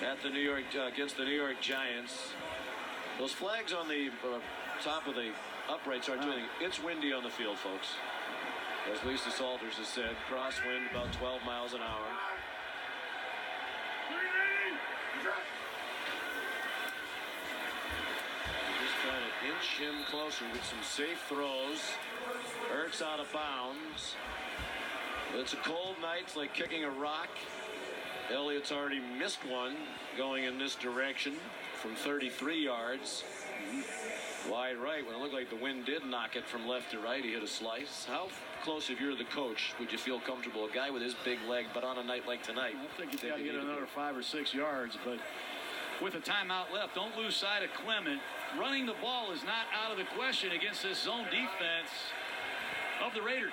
at the against the New York Giants. Those flags on the top of the uprights aren't doing anything. It's windy on the field, folks. As Lisa Salters has said, crosswind about 12 miles an hour. Just trying to inch him closer with some safe throws. Ertz out of bounds. It's a cold night. It's like kicking a rock. Elliott's already missed one going in this direction from 33 yards. Wide right, when it looked like the wind did knock it from left to right, he hit a slice. How close, if you're the coach, would you feel comfortable? A guy with his big leg, but on a night like tonight. I think he's got to get another 5 or 6 yards, but with a timeout left, don't lose sight of Clement. Running the ball is not out of the question against this zone defense of the Raiders.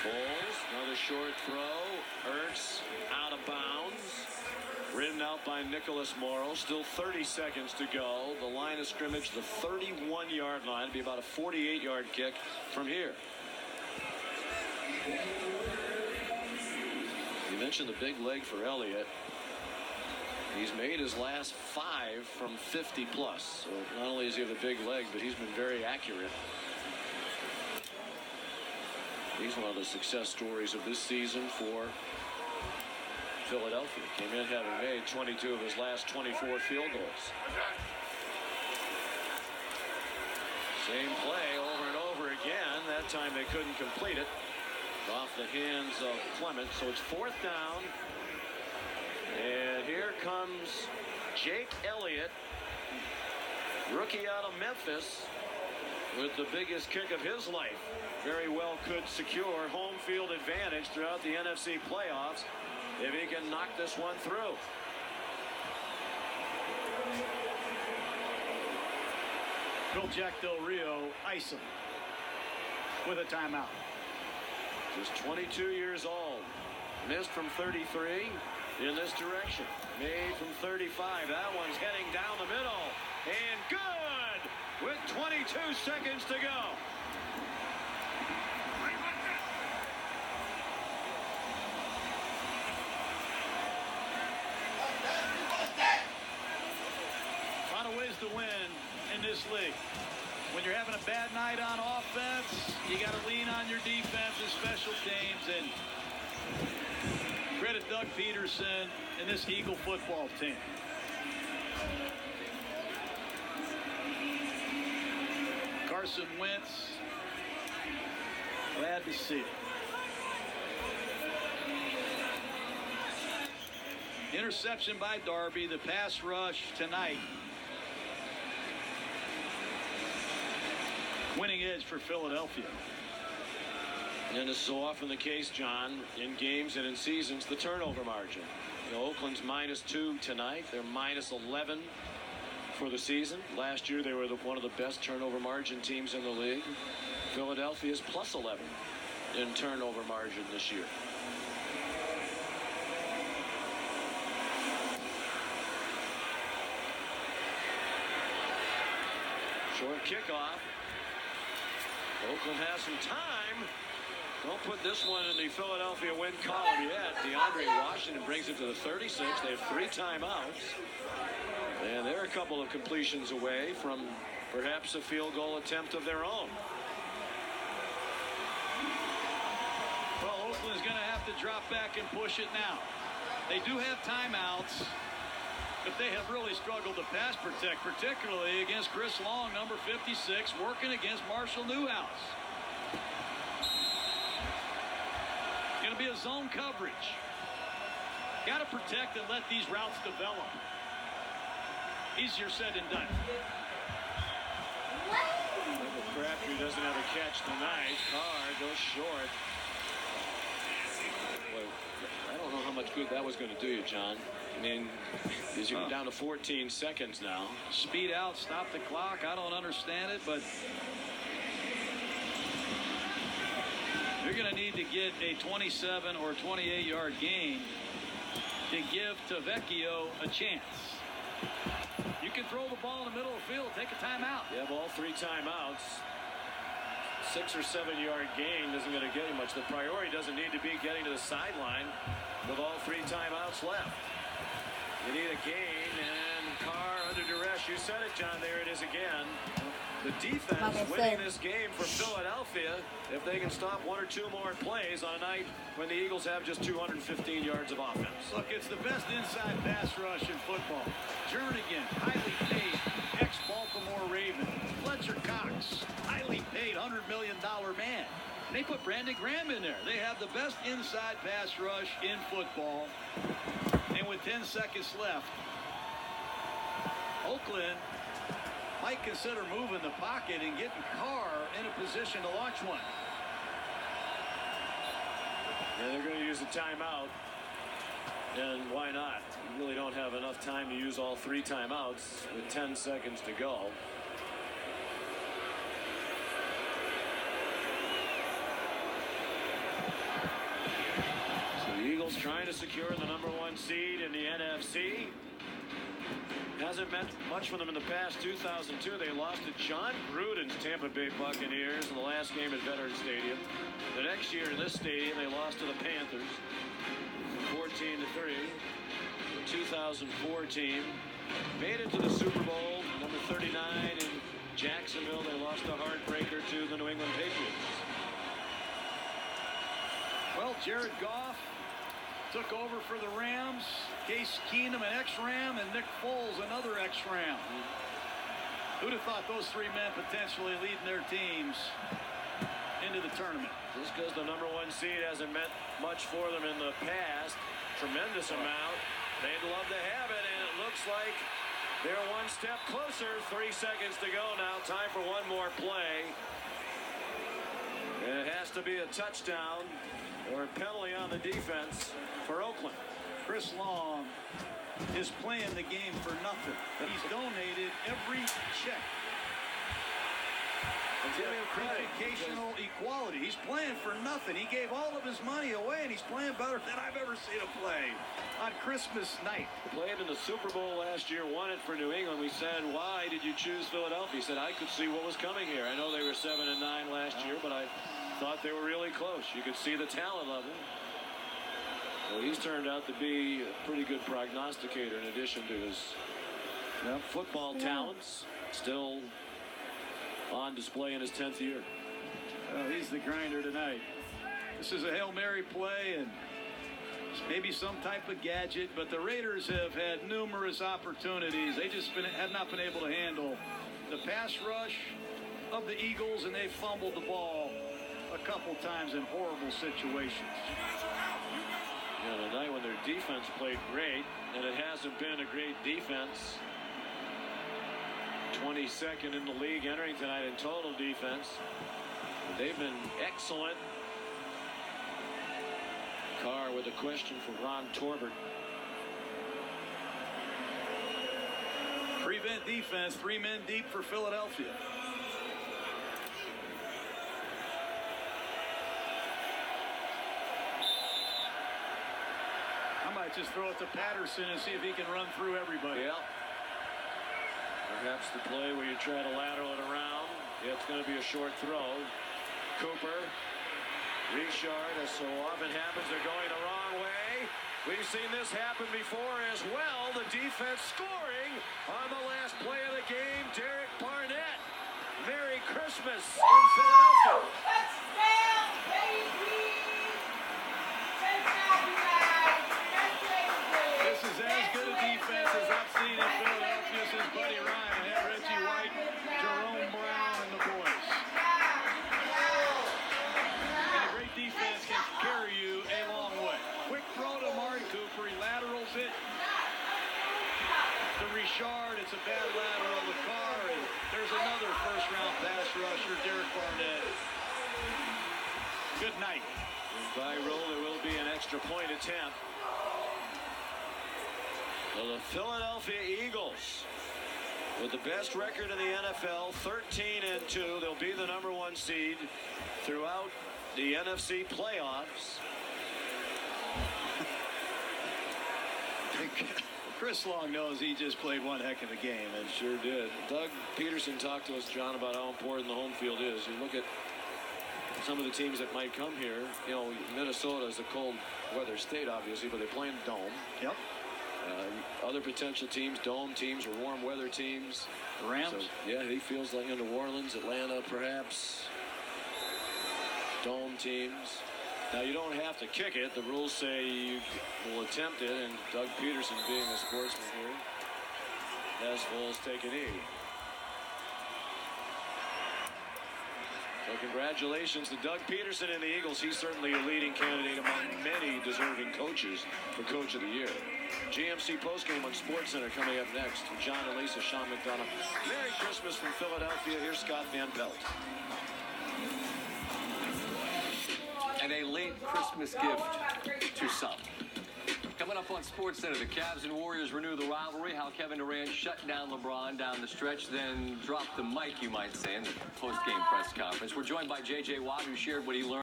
Foles, another short throw. Ertz out of bounds. Ridden out by Nicholas Morrow. Still 30 seconds to go. The line of scrimmage, the 31-yard line. It'd be about a 48-yard kick from here. You mentioned the big leg for Elliott. He's made his last 5 from 50 plus. So not only does he have a big leg, but he's been very accurate. He's one of the success stories of this season for Philadelphia. Came in having made 22 of his last 24 field goals. Same play over and over again. That time they couldn't complete it. Off the hands of Clement. So it's 4th down. And here comes Jake Elliott, rookie out of Memphis, with the biggest kick of his life. Very well could secure home field advantage throughout the NFC playoffs if he can knock this one through. Bill Jack Del Rio ice him with a timeout. Just 22 years old. Missed from 33 in this direction. Made from 35. That one's heading down the middle. And good with 22 seconds to go. A lot of ways to win in this league. When you're having a bad night on offense, you got to lean on your defense and special teams. And credit Doug Peterson and this Eagle football team. Carson Wentz, glad to see it. Interception by Darby. The pass rush tonight. Winning edge for Philadelphia. And as so often the case, John, in games and in seasons, the turnover margin. You know, Oakland's -2 tonight. They're -11 for the season. Last year they were one of the best turnover margin teams in the league. Philadelphia's +11 in turnover margin this year. Short kickoff. Oakland has some time. Don't put this one in the Philadelphia win column yet. DeAndre Washington brings it to the 36. They have 3 timeouts. And they're a couple of completions away from perhaps a field goal attempt of their own. Well, Oakland's going to have to drop back and push it now. They do have timeouts, but they have really struggled to pass protect, particularly against Chris Long, number 56, working against Marshall Newhouse. Going to be a zone coverage. Got to protect and let these routes develop. Easier said than done. Crabtree doesn't have a catch tonight. Carr goes short. Boy, I don't know how much good that was going to do you, John. I mean, as you go down to 14 seconds now. Speed out, stop the clock. I don't understand it, but you're going to need to get a 27 or 28-yard gain to give Tavecchio a chance. You can throw the ball in the middle of the field, take a timeout. You have all 3 timeouts. 6 or 7 yard gain isn't going to get you much. The priority doesn't need to be getting to the sideline with all 3 timeouts left. You need a gain, and Carr under duress. You said it, John. There it is again. The defense winning this game for Philadelphia if they can stop 1 or 2 more plays on a night when the Eagles have just 215 yards of offense. Look, it's the best inside pass rush in football. Jernigan, highly paid, ex-Baltimore Raven. Fletcher Cox, highly paid $100 million man. And they put Brandon Graham in there. They have the best inside pass rush in football. And with 10 seconds left, Oakland might consider moving the pocket and getting Carr in a position to launch one. Yeah, they're going to use a timeout. And why not? You really don't have enough time to use all 3 timeouts with 10 seconds to go. So the Eagles trying to secure the #1 seed in the NFC. Hasn't meant much for them in the past. 2002, they lost to John Gruden's Tampa Bay Buccaneers in the last game at Veterans Stadium. The next year in this stadium, they lost to the Panthers 14-3. The 2004 team made it to the Super Bowl, number 39 in Jacksonville. They lost a heartbreaker to the New England Patriots. Well, Jared Goff took over for the Rams. Case Keenum, an ex-Ram, and Nick Foles, another ex-Ram. Who'd have thought those 3 men potentially leading their teams into the tournament? Just because the #1 seed hasn't meant much for them in the past, tremendous amount. They'd love to have it, and it looks like they're 1 step closer. 3 seconds to go now. Time for 1 more play. And it has to be a touchdown or a penalty on the defense for Oakland. Chris Long is playing the game for nothing. He's donated every check. Give him credit. Educational equality. He's playing for nothing. He gave all of his money away, and he's playing better than I've ever seen him play on Christmas night. Played in the Super Bowl last year, won it for New England. We said, why did you choose Philadelphia? He said, I could see what was coming here. I know they were 7-9 last year, but I thought they were really close. You could see the talent level. Well, he's turned out to be a pretty good prognosticator in addition to his football talents. Still on display in his 10th year. Well, he's the grinder tonight. This is a Hail Mary play and maybe some type of gadget, but the Raiders have had numerous opportunities. They just have not been able to handle the pass rush of the Eagles, and they fumbled the ball a couple times in horrible situations. Yeah, the night when their defense played great, and it hasn't been a great defense. 22nd in the league entering tonight in total defense. But they've been excellent. Carr with a question for Ron Torbert. Prevent defense, 3 men deep for Philadelphia. I might just throw it to Patterson and see if he can run through everybody. Yeah. Perhaps the play where you try to lateral it around. Yeah, it's going to be a short throw. Cooper, Richard, as so often happens, they're going the wrong way. We've seen this happen before as well. The defense scoring on the last play of the game. Derek Barnett. Merry Christmas in Philadelphia. Touchdown, baby! Touchdown, you guys! This is as good a defense as I've seen in Philadelphia since Buddy Ryan had Reggie White, Jerome Brown, and the boys. And a great defense can carry you a long way. Quick throw to Amari Cooper. He laterals it to Richard. It's a bad lateral to Carr. And there's another first-round pass rusher, Derek Barnett. Good night. And by roll, there will be an extra point attempt. So the Philadelphia Eagles, with the best record in the NFL, 13-2. They'll be the #1 seed throughout the NFC playoffs. Chris Long knows he just played one heck of a game. And sure did. Doug Peterson talked to us, John, about how important the home field is. You look at some of the teams that might come here. You know, Minnesota is a cold weather state, obviously, but they play in the dome. Yep. Other potential teams, dome teams or warm weather teams. The Rams. So, yeah, he feels like in New Orleans, Atlanta, perhaps. Dome teams. Now, you don't have to kick it. The rules say you will attempt it, and Doug Peterson, being a sportsman here, has Foles take a knee. So congratulations to Doug Peterson and the Eagles. He's certainly a leading candidate among many deserving coaches for Coach of the Year. GMC postgame on SportsCenter coming up next. From John and Lisa, Sean McDonough. Merry Christmas from Philadelphia. Here's Scott Van Pelt. And a late Christmas gift to some. Coming up on SportsCenter, the Cavs and Warriors renew the rivalry. How Kevin Durant shut down LeBron down the stretch, then dropped the mic, you might say, in the post-game press conference. We're joined by J.J. Watt, who shared what he learned